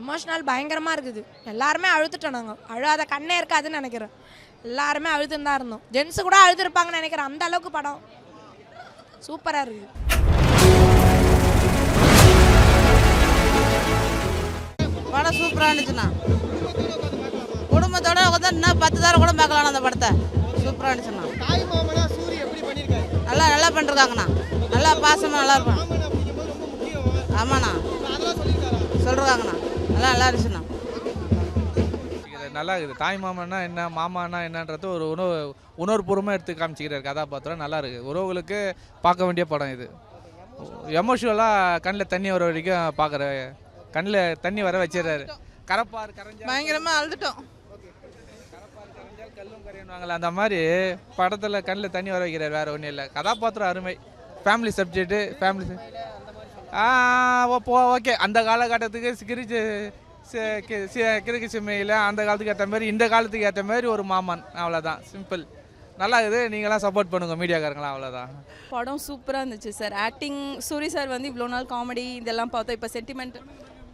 Emotional பயங்கரமாக இருக்குது. எல்லாருமே அழுதுட்டோம். நாங்கள் அழுகாத கண்ணே இருக்காதுன்னு நினைக்கிறேன். எல்லாருமே அழுதுன்னு தான் இருந்தோம். ஜென்ஸு கூட அழுதுருப்பாங்கன்னு நினைக்கிறேன். அந்த அளவுக்கு படம் சூப்பராக இருக்குது. படம் சூப்பராக இருந்துச்சுண்ணா. குடும்பத்தோட உட்காந்து இன்னும் 10 தடவை கூட பார்க்கலாம் அந்த படத்தை. சூப்பராக இருந்துச்சுண்ணா. நல்லா பண்ணிருக்காங்கண்ணா. நல்லா பாசமாக நல்லா இருப்பான். ஆமாண்ணா சொல்கிறாங்கண்ணா. நல்லா இருந்துச்சுண்ணா. நல்லா இருக்குது. தாய் மாமன்னா என்ன, மாமானா என்னன்றது ஒரு உணர்வுபூர்வமாக எடுத்து காமிச்சிக்கிறார் கதாபாத்திரம். நல்லா இருக்குது. உறவுகளுக்கு பார்க்க வேண்டிய படம் இது. எமோஷனலாக கண்ணில் தண்ணி வர வரைக்கும் பார்க்குற, கண்ணில் தண்ணி வர வச்சிடறாரு. கரப்பார் கரைஞ்சா பயங்கரமாக அழுதுட்டோம். கரப்பார் கரைஞ்சால் கல்லும் கரையணுவாங்களே, அந்த மாதிரி படத்தில் கண்ணில் தண்ணி வர வைக்கிறார். வேறு ஒன்றும் இல்லை. கதாபாத்திரம் அருமை. Family subject, family okay. அந்த காலகட்டத்துக்கு கிறுக்கு சிம்மையில் அந்த காலத்துக்கு ஏற்ற மாதிரி இந்த காலத்துக்கு ஏற்ற மாதிரி ஒரு மாமன், அவ்வளோதான். சிம்பிள். நல்லா இருக்குது. நீங்களாம் சப்போர்ட் பண்ணுங்கள் மீடியாக்காரங்களாம், அவ்வளோதான். படம் சூப்பராக இருந்துச்சு சார். ஆக்டிங் சூரி சார் வந்து இவ்வளோ நாள் காமெடி இதெல்லாம் பார்த்தோம். இப்போ சென்டிமெண்ட்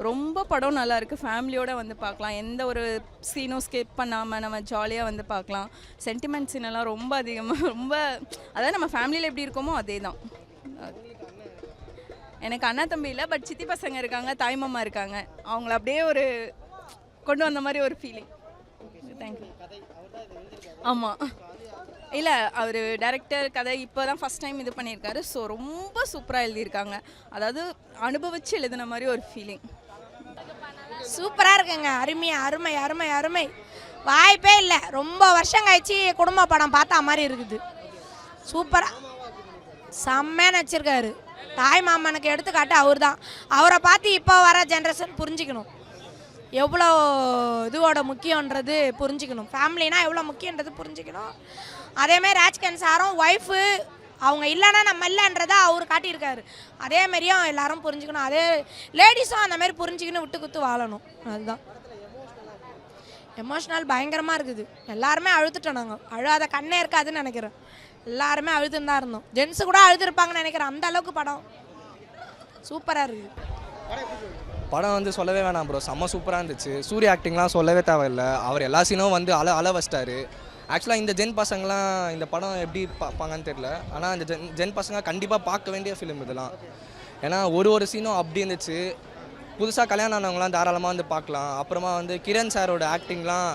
ரொம்ப படம் நல்லா இருக்குது. ஃபேமிலியோடு வந்து பார்க்கலாம். எந்த ஒரு சீனும் ஸ்கிப் பண்ணாமல் நம்ம ஜாலியாக வந்து பார்க்கலாம். சென்டிமெண்ட் சீனெல்லாம் ரொம்ப அதிகமாக ரொம்ப அதாவது நம்ம ஃபேமிலியில் எப்படி இருக்கோமோ அதே தான். எனக்கு அண்ணா தம்பி இல்லை, பட் சித்தி பசங்க இருக்காங்க, தாய்மாமா இருக்காங்க. அவங்கள அப்படியே ஒரு கொண்டு வந்த மாதிரி ஒரு ஃபீலிங். தேங்க்யூ. ஆமாம், இல்லை அவர் டைரக்டர் கதை இப்போ தான் ஃபஸ்ட் டைம் இது பண்ணியிருக்காரு. ஸோ ரொம்ப சூப்பராக எழுதியிருக்காங்க. அதாவது அனுபவித்து எழுதின மாதிரி ஒரு ஃபீலிங். சூப்பராக இருக்குங்க. அருமை அருமை அருமை. வாய்ப்பே இல்லை. ரொம்ப வருஷம் கழிச்சு குடும்ப படம் பார்த்தா மாதிரி இருக்குது. சூப்பராக செம்மையாக நடிச்சிருக்காரு. தாய் மாமனுக்கு எடுத்துக்காட்டு அவர் தான். அவரை பார்த்து இப்போ வர ஜென்ரேஷன் புரிஞ்சிக்கணும், எவ்வளோ இதுவோட முக்கியன்றது புரிஞ்சிக்கணும். ஃபேமிலினா எவ்வளோ முக்கியன்றது புரிஞ்சிக்கணும். அதேமாதிரி ராஜ்கன் சாரும் ஒய்ஃபு அவங்க இல்லைன்னா நம்ம இல்லைன்றதை அவர் காட்டியிருக்காரு. அதேமாரியும் எல்லாரும் புரிஞ்சுக்கணும். அதே லேடிஸும் அந்தமாரி புரிஞ்சுக்கணும், விட்டு குத்து வாழணும். அதுதான். எமோஷ்னல் பயங்கரமாக இருக்குது. எல்லாருமே அழுதுட்டோம். நாங்கள் அழுகாத கண்ணே இருக்காதுன்னு நினைக்கிறேன். எல்லாருமே அழுதுன்னு தான் இருந்தோம். ஜென்ஸு கூட அழுதுருப்பாங்கன்னு நினைக்கிறேன். அந்த அளவுக்கு படம் சூப்பராக இருக்குது. படம் வந்து சொல்லவே வேணாம் ப்ரோ. செம்ம சூப்பராக இருந்துச்சு. சூரிய ஆக்டிங்லாம் சொல்லவே தேவையில்லை. அவர் எல்லா சீனும் வந்து அழ வச்சிட்டாரு. ஆக்சுவலாக இந்த ஜென் பசங்களாம் இந்த படம் எப்படி பார்ப்பாங்கன்னு தெரியல. ஆனால் இந்த ஜென் பசங்க கண்டிப்பாக பார்க்க வேண்டிய ஃபிலிம் இதெல்லாம். ஏன்னா ஒரு சீனும் அப்படி இருந்துச்சு. புதுசாக கல்யாணம் ஆனவங்களாம் தாராளமாக வந்து பார்க்கலாம். அப்புறமா வந்து கிரண் சாரோட ஆக்டிங்லாம்,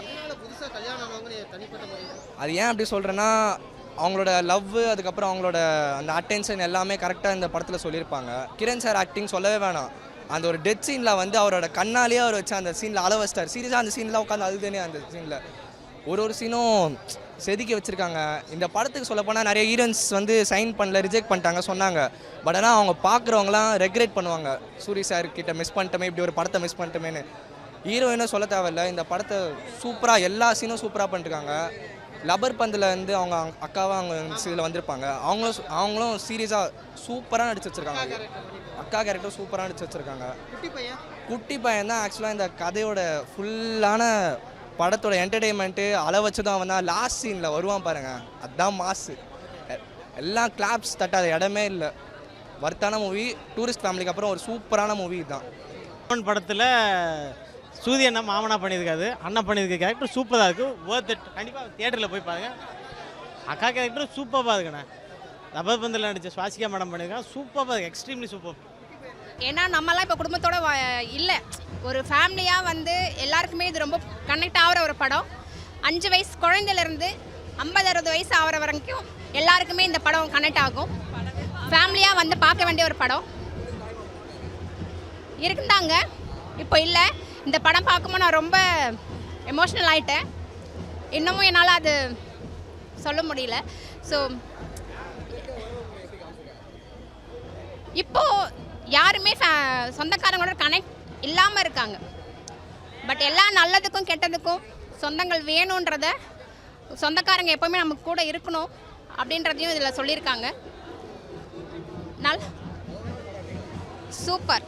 அது ஏன் அப்படி சொல்கிறேன்னா அவங்களோட லவ், அதுக்கப்புறம் அவங்களோட அந்த அட்டென்ஷன் எல்லாமே கரெக்டாக இந்த படத்தில் சொல்லியிருப்பாங்க. கிரண் சார் ஆக்டிங் சொல்லவே வேணாம். அந்த ஒரு டெத் சீனில் வந்து அவரோட கண்ணாலேயே அவர் வச்சு அந்த சீனில் அள வச்சிட்டார். சீரியஸாக அந்த சீனில் உட்காந்து அழுதுனே அந்த சீனில் ஒரு சீனும் செதுக்கி வச்சுருக்காங்க. இந்த படத்துக்கு சொல்லப்போனால் நிறைய ஹீரோயின்ஸ் வந்து சைன் பண்ணல, ரிஜெக்ட் பண்ணிட்டாங்க சொன்னாங்க. பட் ஆனால் அவங்க பார்க்குறவங்களாம் ரெக்ரெட் பண்ணுவாங்க, சூரி சார் கிட்ட மிஸ் பண்ணிட்டோமே, இப்படி ஒரு படத்தை மிஸ் பண்ணிட்டோமேனு. ஹீரோயினும் சொல்ல தேவையில்லை. இந்த படத்தை சூப்பராக எல்லா சீனும் சூப்பராக பண்ணிருக்காங்க. லப்பர் பந்தில் வந்து அவங்க அக்காவாக அவங்க இதில் வந்திருப்பாங்க. அவங்களும் சீரியஸாக சூப்பராக நடிச்சு வச்சுருக்காங்க. அக்கா கேரக்டர் சூப்பராக நடிச்சு வச்சுருக்காங்க. குட்டி பையன் தான் ஆக்சுவலாக இந்த கதையோட ஃபுல்லான படத்தோட என்டர்டெயின்மெண்ட்டு அள வச்சு தான் அவன் தான் லாஸ்ட் சீனில் வருவான் பாருங்கள். அதுதான் மாசு. எல்லாம் கிளாப்ஸ் தட்டாத இடமே இல்லை. வர்த்தான மூவி. டூரிஸ்ட் ஃபேமிலிக்கு அப்புறம் ஒரு சூப்பரான மூவி தான். படத்தில் சூரிய அண்ணா மாமனா பண்ணியிருக்காரு. அண்ணா பண்ணியிருக்க கேரக்டர் சூப்பராக இருக்குது. Worth it. கண்டிப்பாக தியேட்டரில் போய் பாருங்கள். அக்கா கேரக்டர் சூப்பராக இருக்குண்ணே. ரப்பர் பந்தில் நடித்த சுவாசிகா மேடம் பண்ணியிருக்காங்க. சூப்பராக இருக்குது. Extremely super. ஏன்னா நம்மலாம் இப்போ குடும்பத்தோடு இல்லை, ஒரு ஃபேமிலியாக வந்து எல்லாருக்குமே இது ரொம்ப கனெக்ட் ஆகிற ஒரு படம். 5 வயசு குழந்தையிலேருந்து 50-60 வயசு ஆகிற வரைக்கும் எல்லாருக்குமே இந்த படம் கனெக்ட் ஆகும். ஃபேமிலியாக வந்து பார்க்க வேண்டிய ஒரு படம் இருந்தாங்க. இப்போ இல்லை. இந்த படம் பார்க்கும்போது நான் ரொம்ப எமோஷ்னல் ஆகிட்டேன். இன்னமும் என்னால் அது சொல்ல முடியல. ஸோ இப்போது யாருமே சொந்தக்காரங்களோட கனெக்ட் இல்லாமல் இருக்காங்க. பட் எல்லா நல்லதுக்கும் கெட்டதுக்கும் சொந்தங்கள் வேணுன்றத, சொந்தக்காரங்க எப்போவுமே நமக்கு கூட இருக்கணும் அப்படின்றதையும் இதில் சொல்லியிருக்காங்க. சூப்பர்.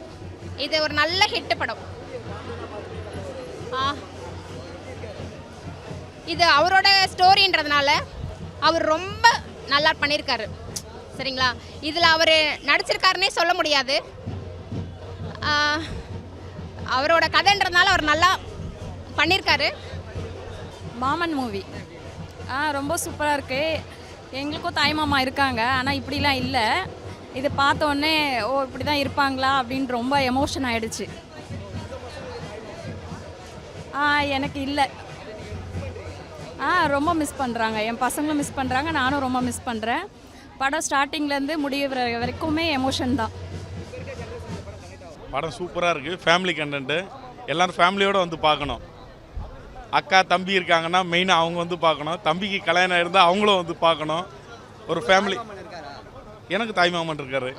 இது ஒரு நல்ல ஹிட் படம். இது அவரோட ஸ்டோரின்றதுனால அவர் ரொம்ப நல்லா பண்ணியிருக்காரு. சரிங்களா? இதில் அவர் நடிச்சிருக்காருன்னே சொல்ல முடியாது. அவரோட கதைன்றதுனால அவர் நல்லா பண்ணியிருக்காரு. மாமன் மூவி ரொம்ப சூப்பராக இருக்குது. எங்களுக்கும் தாய்மாமா இருக்காங்க, ஆனால் இப்படிலாம் இல்லை. இது பார்த்தோன்னே ஓ இப்படி தான் இருப்பாங்களா அப்படின்னு ரொம்ப எமோஷன் ஆகிடுச்சு. எனக்கு இல்லை. ரொம்ப மிஸ் பண்ணுறாங்க, என் பசங்களும் மிஸ் பண்ணுறாங்க, நானும் ரொம்ப மிஸ் பண்ணுறேன். படம் ஸ்டார்டிங்லேருந்து முடிகிற வரைக்குமே எமோஷன் தான். படம் சூப்பராக இருக்குது. ஃபேமிலி கண்டென்ட்டு, எல்லோரும் ஃபேமிலியோடு வந்து பார்க்கணும். அக்கா தம்பி இருக்காங்கன்னா மெயினாக அவங்க வந்து பார்க்கணும். தம்பிக்கு கல்யாணம் இருந்தால் அவங்களும் வந்து பார்க்கணும். ஒரு ஃபேமிலி. எனக்கு தாய்மாமன் இருக்காரு.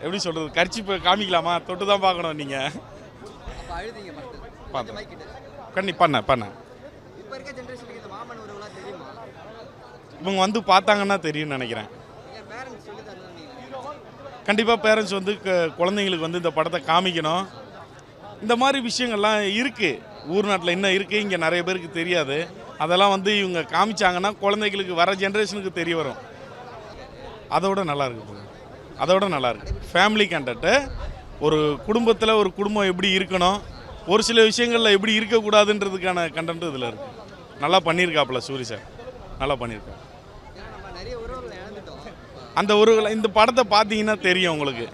எப்படி சொல்கிறது, கர்ச்சிப்பு காமிக்கலாமா? தொட்டு தான் பார்க்கணும். நீங்கள் பார்த்தேன் பண்ண இவங்க வந்து பார்த்தாங்கன்னா தெரியும்னு நினைக்கிறேன். கண்டிப்பாக பேரண்ட்ஸ் வந்து குழந்தைங்களுக்கு வந்து இந்த படத்தை காமிக்கணும். இந்த மாதிரி விஷயங்கள்லாம் இருக்குது ஊர் நாட்டில், இன்னும் இருக்குது, இங்கே நிறைய பேருக்கு தெரியாது. அதெல்லாம் வந்து இவங்க காமிச்சாங்கன்னா குழந்தைங்களுக்கு வர ஜென்ரேஷனுக்கு தெரிய வரும். அதோட நல்லாயிருக்கு. ஃபேமிலி கண்டென்ட்டு, ஒரு குடும்பத்தில் ஒரு குடும்பம் எப்படி இருக்கணும், ஒரு சில விஷயங்களில் எப்படி இருக்கக்கூடாதுன்றதுக்கான கண்டென்ட் இதில் இருக்குது. நல்லா பண்ணியிருக்காப்புல சூரி சார், நல்லா பண்ணியிருக்காரு. அந்த இந்த படத்தை பார்த்தீங்கன்னா தெரியும் உங்களுக்கு.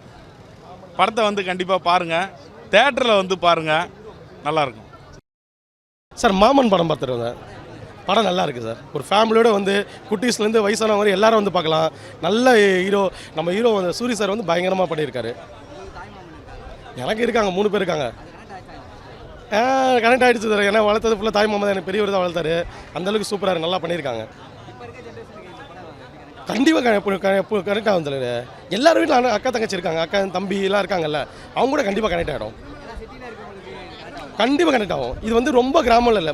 படத்தை வந்து கண்டிப்பாக பாருங்கள், தேட்டரில் வந்து பாருங்கள், நல்லாயிருக்கும் சார். மாமன் படம் பார்த்துருங்க, படம் நல்லா இருக்குது சார். ஒரு ஃபேமிலியோடு வந்து குட்டீஸ்லேருந்து வயசான மாதிரி எல்லாரும் வந்து பார்க்கலாம். நல்ல ஹீரோ, நம்ம ஹீரோ வந்து சூரி சார் வந்து பயங்கரமாக பண்ணியிருக்காரு. எனக்கு இருக்காங்க 3 பேர் இருக்காங்க. கனெக்ட் ஆகிடுச்சு சார். ஏன்னா வளர்த்தது ஃபுல்லாக தாய் மாமா தான், எனக்கு பெரியவர் தான் வளர்த்தாரு. அந்தளவுக்கு சூப்பராக நல்லா பண்ணியிருக்காங்க. கண்டிப்பாக கனெக்ட் ஆகும் சார். எல்லாரும் வீட்டில் அக்கா தங்கச்சி இருக்காங்க, அக்கா தம்பி எல்லாம் இருக்காங்கல்ல, அவங்க கூட கண்டிப்பாக கனெக்ட் ஆகிடும். கண்டிப்பாக கனெக்ட் ஆகும். இது வந்து ரொம்ப கிராமம் இல்லை,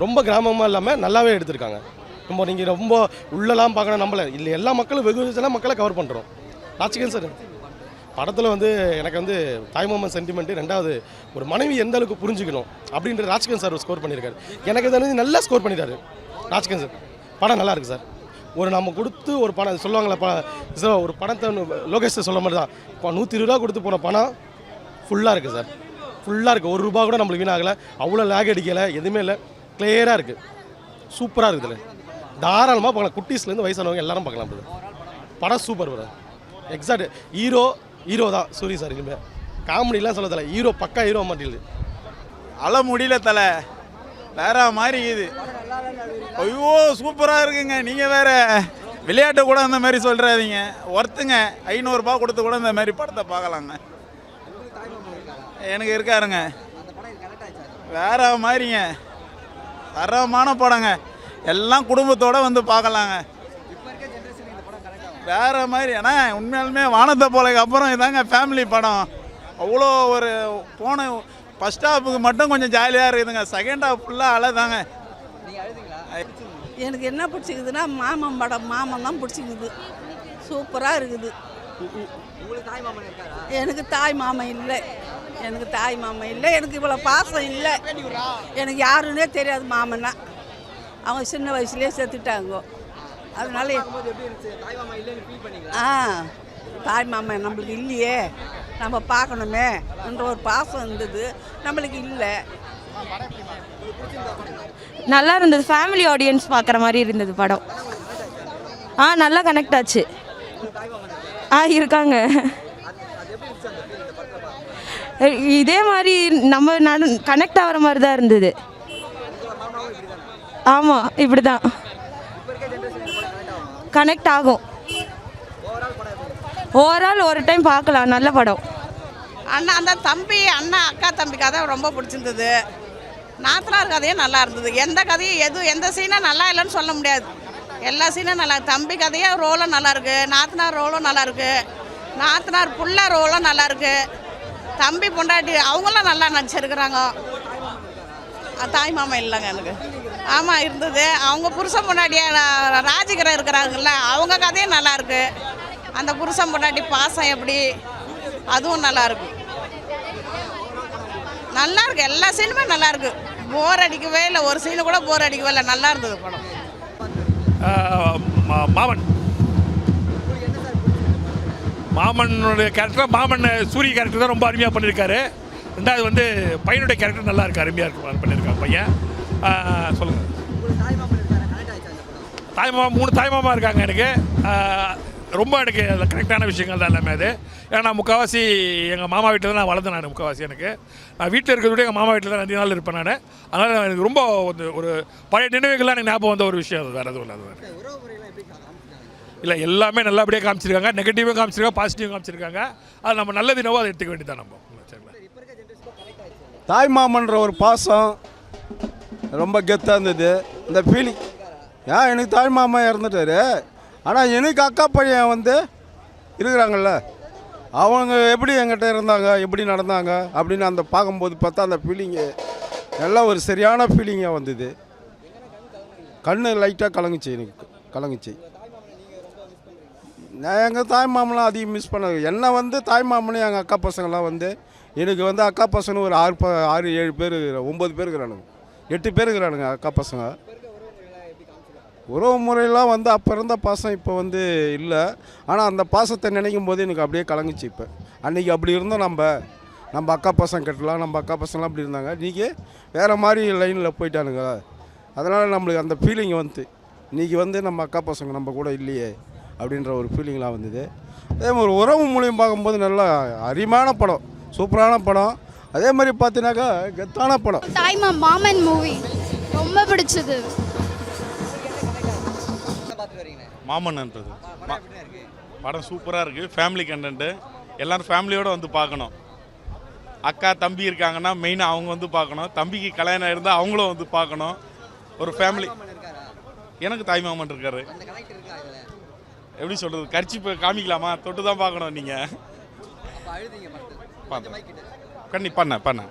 ரொம்ப கிராமமாக இல்லாமல் நல்லாவே எடுத்திருக்காங்க. நீங்கள் ரொம்ப உள்ளலாம் பார்க்கணும் நம்மள இல்லை, எல்லா மக்களும் வெகு மக்களை கவர் பண்ணுறோம். ராஜ்கிரண் சார் படத்தில் வந்து எனக்கு வந்து தாய்மாமன் சென்டிமெண்ட்டு, ரெண்டாவது ஒரு மனைவி எந்த அளவுக்கு புரிஞ்சுக்கணும் அப்படின்ற ராஜ்கிரண் சார் ஸ்கோர் பண்ணியிருக்காரு. எனக்கு இதை நல்லா ஸ்கோர் பண்ணிட்டாரு ராஜ்கிரண் சார். படம் நல்லா இருக்குது சார். ஒரு நம்ம கொடுத்து ஒரு படம் சொல்லுவாங்களே சார், ஒரு படத்தை லோகேஷ் சொல்ல மாதிரி தான். இப்போ 120 ரூபா கொடுத்து போன படம் ஃபுல்லாக இருக்குது சார். ஃபுல்லாக இருக்குது. 1 ரூபா கூட நம்மளுக்கு வீணாகலை. அவ்வளோ லேக் அடிக்கலை, எதுவுமே இல்லை. கிளியராக இருக்குது. சூப்பராக இருக்குது. தாராளமாக பார்க்கலாம். குட்டீஸ்லேருந்து வயசானவங்க எல்லாரும் பார்க்கலாம். படம் சூப்பர் ப்ரோ. எக்ஸாக்ட் ஹீரோ தான் சூரி சார். இனிமேல் காமெடிலாம் சொல்ல தலை, ஹீரோ பக்கா ஹீரோ மாட்டேங்குது. அல முடியல தலை, வேற மாதிரி இது. ஐயோ சூப்பராக இருக்குங்க. நீங்கள் வேற விளையாட்டு கூட அந்த மாதிரி சொல்கிறாதீங்க. ஒருத்துங்க 500 ரூபா கொடுத்து கூட இந்த மாதிரி படத்தை பார்க்கலாங்க. எனக்கு இருக்காருங்க, வேற மாதிரிங்க. தரமான படங்க, எல்லாம் குடும்பத்தோடு வந்து பார்க்கலாங்க. வேற மாதிரி. ஏன்னா உண்மையாலுமே வானத்தை போலக்கு அப்புறம் இதாங்க ஃபேமிலி படம். அவ்வளோ ஒரு போன ஃபஸ்ட் ஹாஃபுக்கு மட்டும் கொஞ்சம் ஜாலியாக இருக்குதுங்க. செகண்ட் ஹாஃப் ஃபுல்லாக அழதாங்க. எனக்கு என்ன பிடிச்சிக்குதுன்னா மாமன் படம், மாமன் தான் பிடிச்சிக்குது. சூப்பராக இருக்குது. எனக்கு தாய் மாமன் இல்லை, எனக்கு இவ்வளோ பாசம் இல்லை. எனக்கு யாருன்னே தெரியாது மாமன்னா. அவங்க சின்ன வயசுலேயே செத்துட்டாங்க. அதனால தாய் மாமன் நம்மளுக்கு இல்லையே, நம்ம பார்க்கணுமே என்ற ஒரு பாசம் இருந்தது, நம்மளுக்கு இல்லை. நல்லா இருந்தது. ஃபேமிலி ஆடியன்ஸ் பார்க்குற மாதிரி இருந்தது படம். நல்லா கனெக்ட் ஆச்சு. இருக்காங்க. இதே மாதிரி நம்ம கனெக்ட் ஆகிற மாதிரி தான் இருந்தது. ஆமாம், இப்படி தான் கனெக்ட் ஆகும். ஓவரால் ஒரு டைம் பார்க்கலாம், நல்ல படம். அந்த தம்பி அண்ணா அக்கா தம்பி கதை ரொம்ப பிடிச்சிருந்தது. நாத்தனார் கதையும் நல்லா இருந்தது. எந்த கதையும் எந்த சீனும் நல்லா இல்லைன்னு சொல்ல முடியாது. எல்லா சீனும் நல்லா. தம்பி கதையும் ரோலும் நல்லாயிருக்கு, நாத்தனார் ரோலும் நல்லாயிருக்கு, நாத்தனார் புள்ள ரோலும் நல்லாயிருக்கு, தம்பி பொண்டாட்டி அவங்களாம் நல்லா நடிச்சிருக்கிறாங்க. தாய் மாமா இல்லைங்க எனக்கு. ஆமாம் இருந்தது. அவங்க புருஷன் பொண்டாட்டியா ராஜகிரம் இருக்கிறாங்கல்ல, அவங்க கதையும் நல்லாயிருக்கு. அந்த புருஷன் பொண்டாட்டி பாசம் எப்படி, அதுவும் நல்லாயிருக்கு. நல்லாயிருக்கு. எல்லா சீனுமே நல்லாயிருக்கு. போர் அடிக்கவே இல்லை, ஒரு சீனு கூட போர் அடிக்கவே இல்லை. நல்லா இருந்தது படம். மாமனுடைய கேரக்டர், மாமன் சூரிய கேரக்டர் தான் ரொம்ப அருமையாக பண்ணியிருக்காரு. ரெண்டாவது வந்து பையனுடைய கேரக்டர் நல்லா இருக்குது, அருமையாக இருக்கு பண்ணியிருக்காங்க பையன். சொல்லுங்கள். தாய்மாமா 3 தாய்மாமா இருக்காங்க எனக்கு. ரொம்ப எனக்கு கரெக்டான விஷயங்கள் தான் எல்லாமே அது. ஏன்னா முக்கால்வாசி எங்கள் மாமா வீட்டில் தான் நான் வளர்ந்தேன். நான் முக்கால்வாசி நான் வீட்டில் இருக்கிறத விட எங்கள் மாமா வீட்டில் தான் 2 நாள் இருப்பேன் நான். அதனால் எனக்கு ரொம்ப ஒரு பழைய நினைவுகள்லாம் எனக்கு ஞாபகம் வந்த ஒரு விஷயம் அது. வேறு எதுவும் இல்லை. அது இல்லை, எல்லாமே நல்லபடியாக காமிச்சிருக்காங்க. நெகட்டிவும் காமிச்சிருக்காங்க, பாசிட்டிவும் காமிச்சிருக்காங்க. அது நம்ம நல்லது என்னவோ அதை எடுத்துக்க வேண்டியதான் நம்ம. தாய்மாமன்ற ஒரு பாசம் ரொம்ப கெத்தாக இருந்தது. இந்த ஃபீலிங் எனக்கு தாய்மாமா இறந்துட்டாரு, ஆனால் எனக்கு அக்கா பையன் வந்து இருக்கிறாங்கல்ல, அவங்க எப்படி என்கிட்ட இருந்தாங்க, எப்படி நடந்தாங்க அப்படின்னு அந்த பார்க்கும்போது பார்த்தா அந்த ஃபீலிங்கு நல்லா ஒரு சரியான ஃபீலிங்காக வந்தது. கண்ணு லைட்டாக கலங்குச்சு, எனக்கு கலங்குச்சு. நான் எங்கள் தாய்மாமலாம் அதிகம் மிஸ் பண்ண. என்னை வந்து தாய்மாமனே எங்கள் அக்கா பசங்கள்லாம் வந்து எனக்கு வந்து அக்கா பசங்க ஒரு 6-7 பேர் 9 பேர் இருக்கிறானுங்க, 8 பேர் இருக்கிறானுங்க அக்கா பசங்க. உறவு முறையெல்லாம் வந்து அப்போ இருந்த பாசம் இப்போ வந்து இல்லை. ஆனால் அந்த பாசத்தை நினைக்கும் போது எனக்கு அப்படியே கலங்குச்சு. இப்போ அன்றைக்கி அப்படி இருந்தோம், நம்ம அக்கா பசங்க கட்டலாம், நம்ம அக்கா பசங்களாம் அப்படி இருந்தாங்க. இன்றைக்கி வேறு மாதிரி லைனில் போயிட்டானுங்க. அதனால் நம்மளுக்கு அந்த ஃபீலிங் வந்து இன்றைக்கி வந்து நம்ம அக்கா பசங்க நம்ம கூட இல்லையே அப்படின்ற ஒரு ஃபீலிங்லாம் வந்தது. அதே மாதிரி உறவு மூலியம் பார்க்கும்போது நல்லா அருமையான படம், சூப்பரான படம். அதே மாதிரி பார்த்தீங்கன்னாக்கா கெத்தான படம். மாமன் மூவி ரொம்ப பிடிச்சது. மாமன்ன்றது படம் சூப்பராக இருக்குது. ஃபேமிலி கண்டென்ட்டு, எல்லோரும் ஃபேமிலியோடு வந்து பார்க்கணும். அக்கா தம்பி இருக்காங்கன்னா மெயினாக அவங்க வந்து பார்க்கணும். தம்பிக்கு கல்யாணம் இருந்தால் அவங்களும் வந்து பார்க்கணும். ஒரு ஃபேமிலி. எனக்கு தாய்மாமன் இருக்காரு. எப்படி சொல்கிறது, கர்ச்சிப்பை காமிக்கலாமா? தொட்டு தான் பார்க்கணும். நீங்கள் பண்ண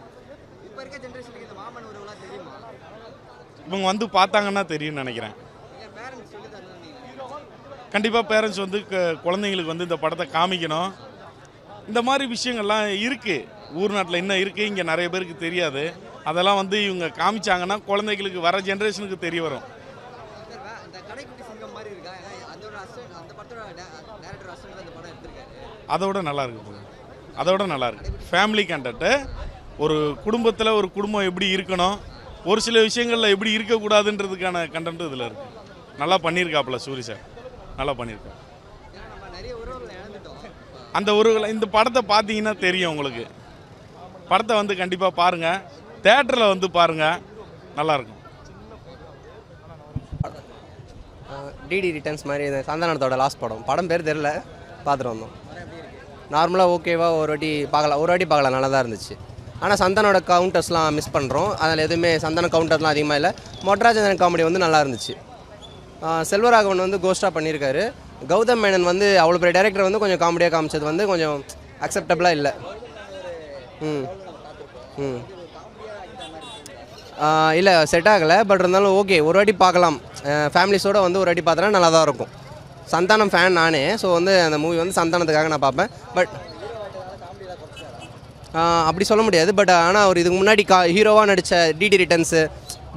இவங்க வந்து பார்த்தாங்கன்னா தெரியும்னு நினைக்கிறேன். கண்டிப்பாக பேரண்ட்ஸ் வந்து குழந்தைங்களுக்கு வந்து இந்த படத்தை காமிக்கணும். இந்த மாதிரி விஷயங்கள்லாம் இருக்குது ஊர் நாட்டில், இன்னும் இருக்குது. இங்கே நிறைய பேருக்கு தெரியாது. அதெல்லாம் வந்து இவங்க காமிச்சாங்கன்னா குழந்தைங்களுக்கு வர ஜென்ரேஷனுக்கு தெரிய வரும். அதோட நல்லா இருக்கு. ஃபேமிலி கண்டென்ட்டு, ஒரு குடும்பத்தில் ஒரு குடும்பம் எப்படி இருக்கணும், ஒரு சில விஷயங்களில் எப்படி இருக்கக்கூடாதுன்றதுக்கான கண்டென்ட் இதில் இருக்குது. நல்லா பண்ணியிருக்காப்புல சூரி சார், நல்லா பண்ணியிருக்காரு. அந்த இந்த படத்தை பார்த்தீங்கன்னா தெரியும் உங்களுக்கு. படத்தை வந்து கண்டிப்பாக பாருங்கள், தேட்டரில் வந்து பாருங்கள், நல்லாயிருக்கும். டிடி ரிட்டர்ன்ஸ் மாதிரி இந்த சந்தானத்தோட லாஸ்ட் படம் பேர் தெரில, பார்த்துட்டு வந்தோம். நார்மலாக ஓகேவா, ஒரு வாட்டி பார்க்கலாம், நல்லா தான் இருந்துச்சு. ஆனால் சந்தானோட கவுண்டர்ஸ்லாம் மிஸ் பண்ணுறோம். அதில் எதுவுமே சந்தான கவுண்டர்லாம் அதிகமாக இல்லை. மொட்ராஜன் காமெடி வந்து நல்லா இருந்துச்சு. செல்வராகவன் வந்து கோஸ்டாக பண்ணியிருக்காரு. கௌதம் மேனன் வந்து அவ்வளோ பெரிய டைரக்டர் வந்து கொஞ்சம் காமெடியாக காமிச்சது வந்து கொஞ்சம் அக்செப்டபுளாக இல்லை. இல்லை செட் ஆகலை. பட் இருந்தாலும் ஓகே, ஒரு வாட்டி பார்க்கலாம். ஃபேமிலிஸோடு வந்து ஒரு வாட்டி பார்த்தோன்னா நல்லா தான் இருக்கும். சந்தானம் ஃபேன் நானே. ஸோ வந்து அந்த மூவி வந்து சந்தானத்துக்காக நான் பார்ப்பேன். பட் அப்படி சொல்ல முடியாது. பட் ஆனால் அவர் இதுக்கு முன்னாடி ஹீரோவாக நடித்த டிடி ரிட்டர்ன்ஸு,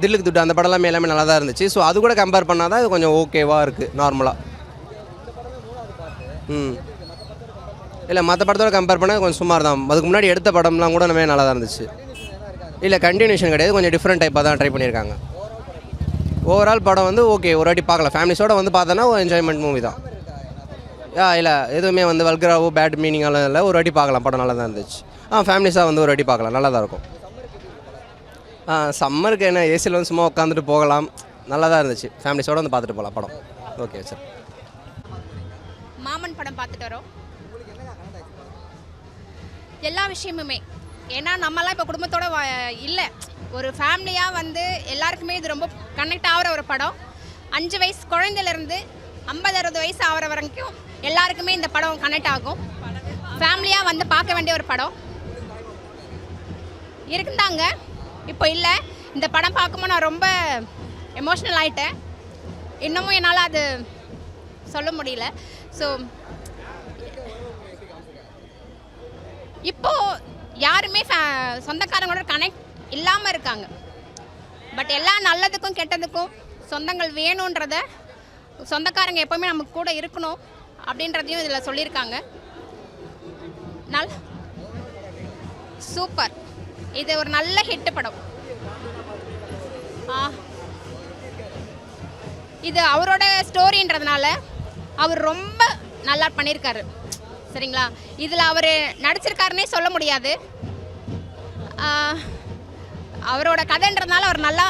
தில்லுக்கு துட்டு, அந்த படம்லாம் எல்லாமே நல்லா தான் இருந்துச்சு. ஸோ அது கூட கம்பேர் பண்ணால் தான் இது கொஞ்சம் ஓகேவாக இருக்குது நார்மலாக. இல்லை, மற்ற படத்தோட கம்பேர் பண்ணால் கொஞ்சம் சுமார் தான். அதுக்கு முன்னாடி எடுத்த படம்லாம் கூட நம்ம நல்லா தான் இருந்துச்சு. இல்லை, கண்டினியூஷன் கிடையாது, கொஞ்சம் டிஃப்ரெண்ட் டைப்பாக தான் ட்ரை பண்ணியிருக்காங்க. ஓவரால் படம் வந்து ஓகே, ஒரு வாட்டி பார்க்கலாம். ஃபேமிலிஸோடு வந்து பார்த்தோன்னா ஒரு என்ஜாய்மெண்ட் மூவி தான். இல்லை, எதுவுமே வந்து வல்கராவோ பேட் மீனிங்காலாம் இல்லை, ஒரு வாட்டி பார்க்கலாம். படம் நல்லா தான் இருந்துச்சு. ஃபேமிலிஸாக வந்து ஒரு வாட்டி பார்க்கலாம், நல்லா தான் இருக்கும். சம்மருக்கு என்ன ஏசியில் வந்து சும்மா உட்காந்துட்டு போகலாம், நல்லா தான் இருந்துச்சு. ஃபேமிலிஸோடு வந்து பார்த்துட்டு போகலாம் படம். Okay sir. மாமன் படம் பார்த்துட்டு வரோம். எல்லா விஷயமுமே, ஏன்னா நம்மலாம் இப்போ குடும்பத்தோட இல்லை, ஒரு ஃபேமிலியாக வந்து எல்லாருக்குமே இது ரொம்ப கனெக்ட் ஆகிற ஒரு படம். 5 வயசு குழந்தையிலேருந்து 50-60 வயசு ஆகிற வரைக்கும் எல்லாருக்குமே இந்த படம் கனெக்ட் ஆகும். ஃபேமிலியாக வந்து பார்க்க வேண்டிய ஒரு படம் இருந்தாங்க. இப்போ இல்லை, இந்த படம் பார்க்கும்போது நான் ரொம்ப எமோஷ்னல் ஆகிட்டேன். இன்னமும் என்னால் அது சொல்ல முடியல. ஸோ இப்போது யாருமே சொந்தக்காரங்களோட கனெக்ட் இல்லாமல் இருக்காங்க. பட் எல்லா நல்லதுக்கும் கெட்டதுக்கும் சொந்தங்கள் வேணுன்றத, சொந்தக்காரங்க எப்போவுமே நமக்கு கூட இருக்கணும் அப்படின்றதையும் இதில் சொல்லியிருக்காங்க. சூப்பர். இது ஒரு நல்ல ஹிட் படம். இது அவரோட ஸ்டோரின்றதுனால அவர் ரொம்ப நல்லா பண்ணியிருக்காரு. சரிங்களா, இதில் அவர் நடிச்சிருக்காருன்னே சொல்ல முடியாது. அவரோட கதைன்றதுனால அவர் நல்லா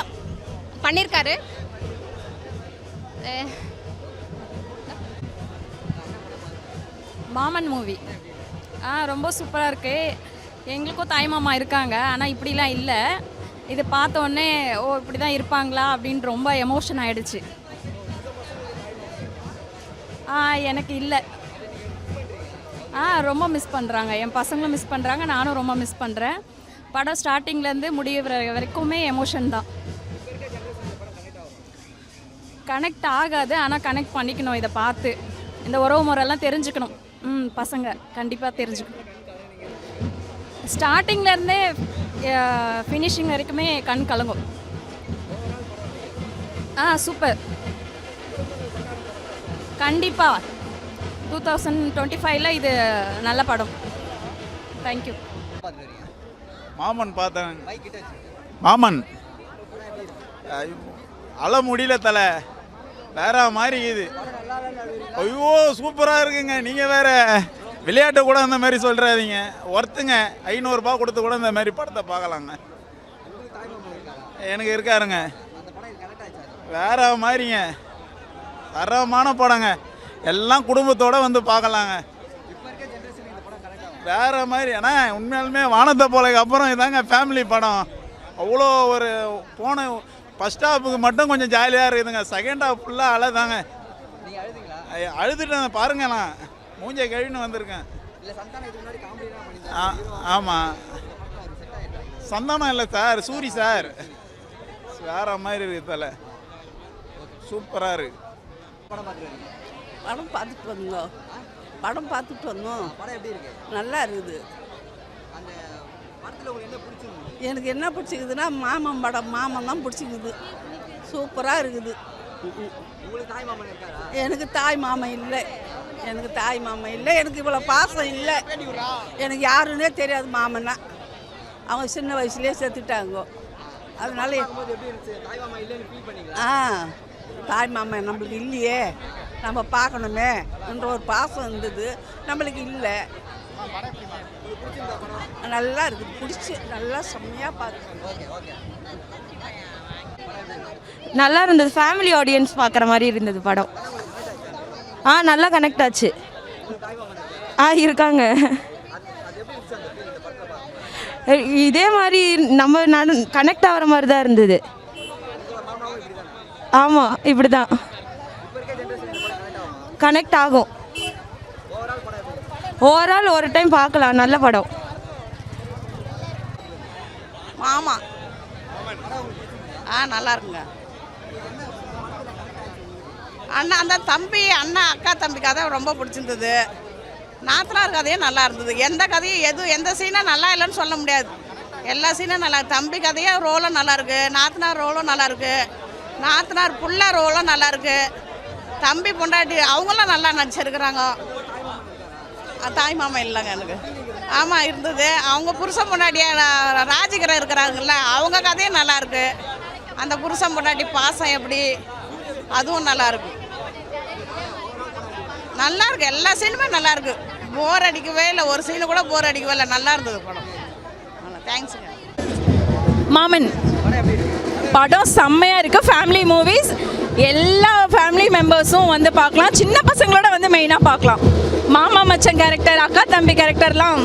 பண்ணியிருக்காரு. மாமன் மூவி ரொம்ப சூப்பராக இருக்குது. எங்களுக்கும் தாய்மாமா இருக்காங்க, ஆனால் இப்படிலாம் இல்லை. இது பார்த்தோன்னே ஓ இப்படி தான் இருப்பாங்களா அப்படின்னு ரொம்ப எமோஷன் ஆகிடுச்சு. எனக்கு இல்லை. ரொம்ப மிஸ் பண்ணுறாங்க, என் பசங்களும் மிஸ் பண்ணுறாங்க, நானும் ரொம்ப மிஸ் பண்ணுறேன். படம் ஸ்டார்டிங்லேருந்து முடிகிற வரைக்குமே எமோஷன் தான். கனெக்ட் ஆகாது, ஆனால் கனெக்ட் பண்ணிக்கணும். இதை பார்த்து இந்த உறவு முறையெல்லாம் தெரிஞ்சுக்கணும். பசங்க கண்டிப்பாக தெரிஞ்சுக்கணும். ஸ்டார்டிங்லேருந்தே ஃபினிஷிங் வரைக்குமே கண் கலங்கும். சூப்பர். கண்டிப்பாக 2025 இது நல்ல படம். தேங்க்யூ. மாமன் பார்த்தேன். மாமன் அழ முடியல தலை, வேற மாதிரி இது. ஐயோ சூப்பராக இருக்குங்க. நீங்கள் வேற விளையாட்டை கூட அந்த மாதிரி சொல்கிறாதீங்க. ஒர்த்துங்க 500 ரூபாய் கொடுத்து கூட இந்த மாதிரி படத்தை பார்க்கலாங்க. எனக்கு இருக்காருங்க, வேற மாதிரிங்க. தரமான படங்க, எல்லாம் குடும்பத்தோடு வந்து பார்க்கலாங்க. வேற மாதிரி. ஆனால் உண்மையாலுமே வானத்தை போலக்கு அப்புறம் இதாங்க ஃபேமிலி படம். அவ்வளோ ஒரு போன ஃபஸ்ட் ஹாஃபுக்கு மட்டும் கொஞ்சம் ஜாலியாக இருக்குதுங்க. செகண்ட் ஹாஃப் ஃபுல்லாக அழதாங்க. அழுதுட்டேன் பாருங்க, நான் மூஞ்சை கழுவின்னு வந்திருக்கேன். ஆமாம், சந்தானம் இல்லை சார், சூரி சார். வேற மாதிரி இருக்குது தலை, சூப்பராக இருக்கு. படம் பார்த்துட்டு வந்தோம். படம் பார்த்துட்டு வந்தோம். நல்லா இருக்குது. எனக்கு என்ன பிடிச்சிக்குதுன்னா மாமன் படம். மாமன் தான் பிடிச்சிக்குது. சூப்பராக இருக்குது. எனக்கு தாய் மாமன் இல்லை. எனக்கு தாய் மாமன் இல்லை. எனக்கு இவ்வளோ பாசம் இல்லை. எனக்கு யாருன்னே தெரியாது மாமன்னா. அவங்க சின்ன வயசுலேயே செத்துட்டாங்க. அதனால தாய் மாமன் நம்மளுக்கு இல்லையே, நம்ம பார்க்கணுமே என்ற ஒரு பாசம் இருந்தது. நம்மளுக்கு இல்லை. நல்லா இருக்குது, பிடிச்சி நல்லா செம்மையாக பார்த்து நல்லா இருந்தது. ஃபேமிலி ஆடியன்ஸ் பார்க்குற மாதிரி இருந்தது படம். நல்லா கனெக்ட் ஆச்சு. இருக்காங்க. இதே மாதிரி நம்ம கனெக்ட் ஆகிற மாதிரி தான் இருந்தது. ஆமாம், இப்படி தான் கனெக்ட் ஆகும். ஓவரால் ஒரு டைம் பார்க்கலாம், நல்ல படம். மாமா நல்லா இருக்குங்க. அண்ணா அந்த தம்பி அண்ணா அக்கா தம்பி கதை ரொம்ப பிடிச்சிருந்தது. நாத்தனார் கதையும் நல்லா இருந்தது. எந்த கதையும் எந்த சீனும் நல்லா இல்லைன்னு சொல்ல முடியாது. எல்லா சீனும் நல்லா. தம்பி கதையும் ரோலும் நல்லா இருக்கு, நாத்தனார் ரோலும் நல்லா இருக்கு, நாத்தனார் புள்ள ரோலும் நல்லா இருக்கு, தம்பி பொண்டாட்டி அவங்களும் நல்லா நடிச்சிருக்கிறாங்க. தாய் மாமா இல்லைங்க எனக்கு. ஆமாம் இருந்தது. அவங்க புருஷன் பொண்டாட்டியா ராஜகிரம் இருக்கிறாங்கல்ல, அவங்க கதையும் நல்லா இருக்கு. அந்த புருஷன் பொண்டாட்டி பாசம் எப்படி, அதுவும் நல்லா இருக்கு. நல்லா இருக்கு. எல்லா சீனுமே நல்லா இருக்கு. போர் அடிக்கவே இல்லை. ஒரு சீனு கூட போர் அடிக்கவே இல்லை. நல்லா இருந்தது படம். தேங்க்ஸுங்க. மாமன் படம் செம்மையாக இருக்குது. ஃபேமிலி மூவிஸ், எல்லா ஃபேமிலி மெம்பர்ஸும் வந்து பார்க்கலாம். சின்ன பசங்களோட வந்து மெயினாக பார்க்கலாம். மாமா மச்சன் கேரக்டர், அக்கா தம்பி கேரக்டர்லாம்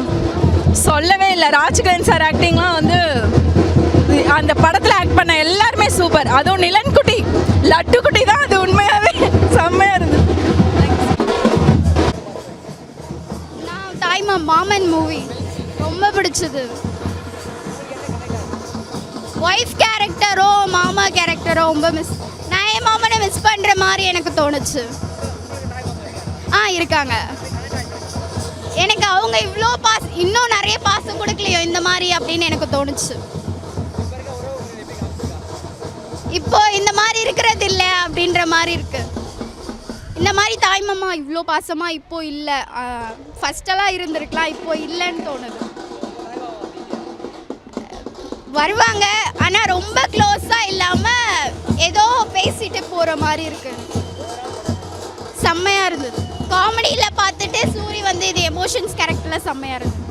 சொல்லவே இல்லை. ராஜ்கிரண் சார் ஆக்டிங்லாம் வந்து அந்த படத்தில் ஆக்ட் பண்ண எல்லாருமே சூப்பர். அதுவும் நிலன் குட்டி, லட்டு குட்டி தான் அது உண்மையாகவே செம்மையாக இருந்தது. மாமன் மூவி ரொம்ப பிடிச்சது. ஒய்ஃப் கேரக்டரோ மாமா கேரக்டரோ ரொம்ப நான் என் மாமனை மிஸ் பண்ணுற மாதிரி எனக்கு தோணுச்சு. இருக்காங்க. எனக்கு அவங்க இவ்வளோ இன்னும் நிறைய பாசம் கொடுக்கலையோ இந்த மாதிரி அப்படின்னு எனக்கு தோணுச்சு. இப்போ இந்த மாதிரி இருக்கிறது இல்லை அப்படின்ற மாதிரி இருக்கு. இந்த மாதிரி தாய்மாமா இவ்வளோ பாசமாக இப்போ இல்லை. ஃபஸ்ட்டெல்லாம் இருந்திருக்கலாம், இப்போ இல்லைன்னு தோணுது. வருவாங்க ஆனால் ரொம்ப க்ளோஸாக இல்லாமல் ஏதோ பேசிட்டு போகிற மாதிரி இருக்கு. செம்மையாக இருந்தது. காமெடியில் பார்த்துட்டு சூரி வந்து இது எமோஷன்ஸ் கேரக்டரில் செம்மையாக இருந்தது.